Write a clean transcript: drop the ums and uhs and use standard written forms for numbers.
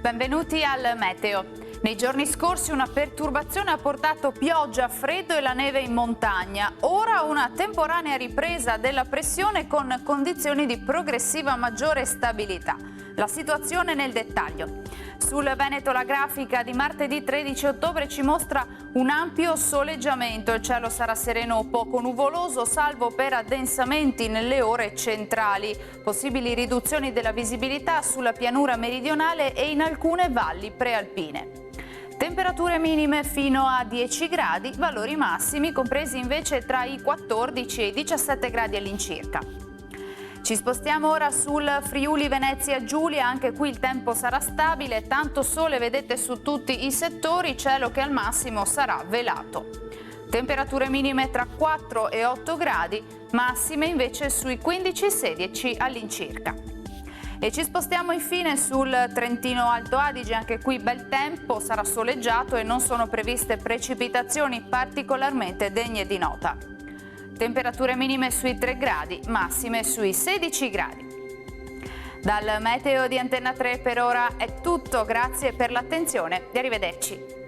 Benvenuti al Meteo. Nei giorni scorsi una perturbazione ha portato pioggia, freddo e la neve in montagna. Ora una temporanea ripresa della pressione con condizioni di progressiva maggiore stabilità. La situazione nel dettaglio. Sul Veneto la grafica di martedì 13 ottobre ci mostra un ampio soleggiamento. Il cielo sarà sereno o poco nuvoloso, salvo per addensamenti nelle ore centrali. Possibili riduzioni della visibilità sulla pianura meridionale e in alcune valli prealpine. Temperature minime fino a 10 gradi, valori massimi compresi invece tra i 14 e i 17 gradi all'incirca. Ci spostiamo ora sul Friuli Venezia Giulia, anche qui il tempo sarà stabile, tanto sole vedete su tutti i settori, cielo che al massimo sarà velato. Temperature minime tra 4 e 8 gradi, massime invece sui 15-16 all'incirca. E ci spostiamo infine sul Trentino Alto Adige, anche qui bel tempo, sarà soleggiato e non sono previste precipitazioni particolarmente degne di nota. Temperature minime sui 3 gradi, massime sui 16 gradi. Dal Meteo di Antenna 3 per ora è tutto, grazie per l'attenzione e arrivederci.